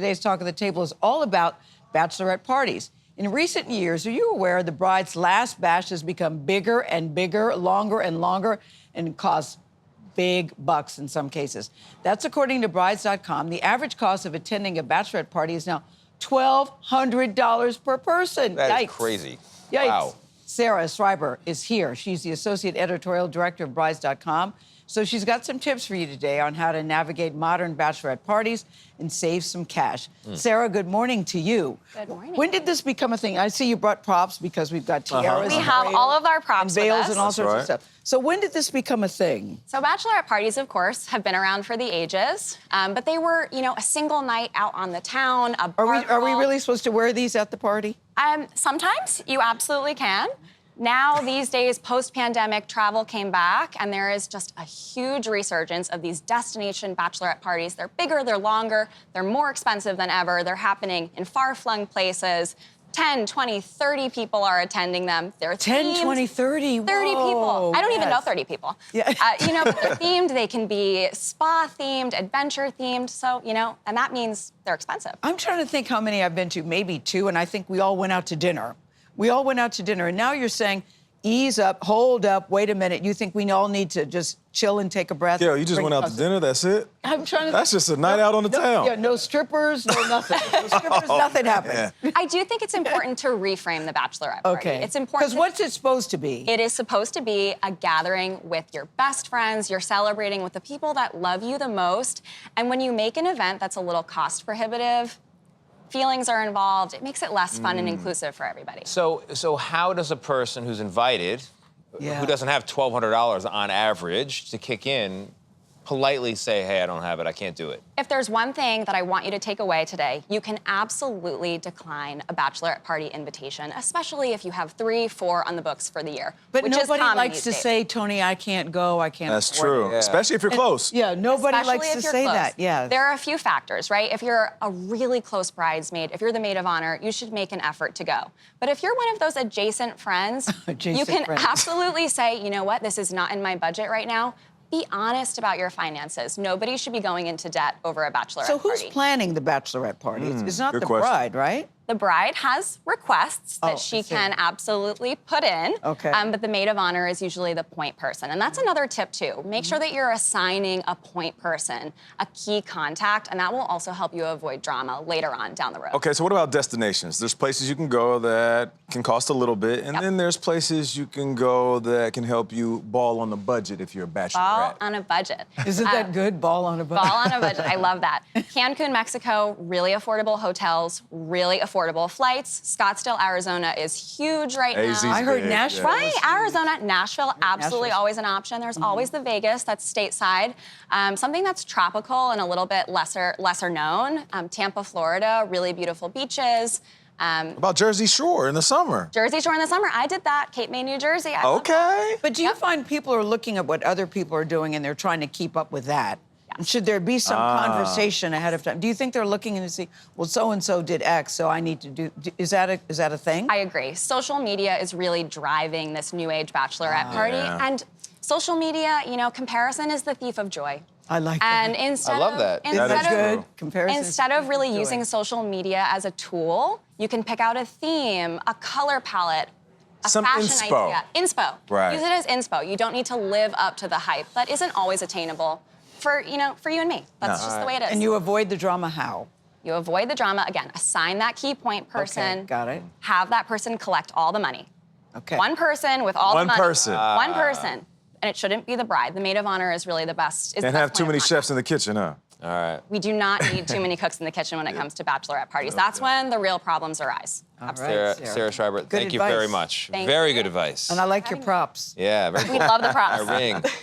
today's Talk of the Table is all about bachelorette parties. In recent years, are you aware the bride's last bash has become bigger and bigger, longer and longer, and costs big bucks in some cases? That's according to brides.com. The average cost of attending a bachelorette party is now $1,200 per person. That Yikes. is crazy. Yikes. Wow. Sarah Schreiber is here. She's the associate editorial director of brides.com. So she's got some tips for you today on how to navigate modern bachelorette parties and save some cash. Sarah, good morning to you. Good morning. When did this become a thing? I see you brought props because we've got tiaras. We and have braids all of our and props with veils us. and all sorts of right. stuff. So when did this become a thing? So bachelorette parties, of course, have been around for the ages, but they were, a single night out on the town, a bar Are we crawl. really supposed to wear these at the party? Sometimes you absolutely can. Now, these days, post-pandemic, travel came back, and there is just a huge resurgence of these destination bachelorette parties. They're bigger, they're longer, they're more expensive than ever. They're happening in far-flung places. 10, 20, 30 people are attending them. They're 10, themed. 20, 30. 30 people. I don't even know 30 people. Yeah. But they're themed. They can be spa-themed, adventure-themed. So, and that means they're expensive. I'm trying to think how many I've been to, maybe 2, and I think we all went out to dinner. We all went out to dinner, and now you're saying, ease up, hold up, wait a minute. You think we all need to just chill and take a breath? Gayle, you just went out to dinner, that's it? I'm trying to... That's just a night out on the town. Yeah, no strippers, no nothing. No strippers, nothing happened. Yeah. I do think it's important to reframe the bachelorette party. Okay. It's important. Because what's it supposed to be? It is supposed to be a gathering with your best friends. You're celebrating with the people that love you the most. And when you make an event that's a little cost prohibitive, feelings are involved, it makes it less fun and inclusive for everybody. So how does a person who's invited, who doesn't have $1,200 on average to kick in, politely say, hey, I don't have it, I can't do it? If there's one thing that I want you to take away today, you can absolutely decline a bachelorette party invitation, especially if you have 3, 4 on the books for the year. But which nobody is common likes these to days. say, Tony, I can't go, I can't That's afford true, it. Yeah. especially if you're close. Yeah, nobody Especially likes to if you're say close. that. Yeah. There are a few factors, right? If you're a really close bridesmaid, if you're the maid of honor, you should make an effort to go. But if you're one of those adjacent friends, you can absolutely say, you know what, this is not in my budget right now. Be honest about your finances. Nobody should be going into debt over a bachelorette So who's party. planning the bachelorette party? It's not good the question. bride, right? The bride has requests Oh, I that she see. can absolutely put in. Okay. But the maid of honor is usually the point person. And that's another tip, too. Make sure that you're assigning a point person, a key contact, and that will also help you avoid drama later on down the road. Okay, so what about destinations? There's places you can go that can cost a little bit, and then there's places you can go that can help you ball on the budget if you're a bachelorette. Ball on a budget. Isn't that good? Ball on a budget. Ball on a budget. I love that. Cancun, Mexico, really affordable hotels, really affordable flights. Scottsdale, Arizona is huge right AZ's now. I heard big, Nashville. yeah. Right, Arizona, Nashville, absolutely Nashville's- always an option. There's always the Vegas, that's stateside. Something that's tropical and a little bit lesser known. Tampa, Florida, really beautiful beaches. About Jersey Shore in the summer. Jersey Shore in the summer, I did that. Cape May, New Jersey. I love that. Okay. But do you find people are looking at what other people are doing and they're trying to keep up with that? Yes. Should there be some conversation ahead of time? Do you think they're looking and see, well, so-and-so did X, so I need to do... Is that a thing? I agree. Social media is really driving this new age bachelorette party. Yeah. And social media, comparison is the thief of joy. I like that. And instead I love of, that. Instead That is of, good. Comparison is Instead of really joy. using social media as a tool, you can pick out a theme, a color palette, a Some fashion inspo. idea. Inspo. Right. Use it as inspo. You don't need to live up to the hype. That isn't always attainable for you and me. That's just the way it is. And you avoid the drama how? You avoid the drama. Again, assign that key point person. Okay, got it. Have that person collect all the money. Okay. One person with all One the money. person. One person. And it shouldn't be the bride. The maid of honor is really the best. Can't have too many chefs in the kitchen, huh? All right. We do not need too many cooks in the kitchen when it comes to bachelorette parties. That's when the real problems arise. All right, Sarah Schreiber, Good thank you advice. very much. Thank Very you. good advice. And I like your props. Yeah, very We love the props. A ring.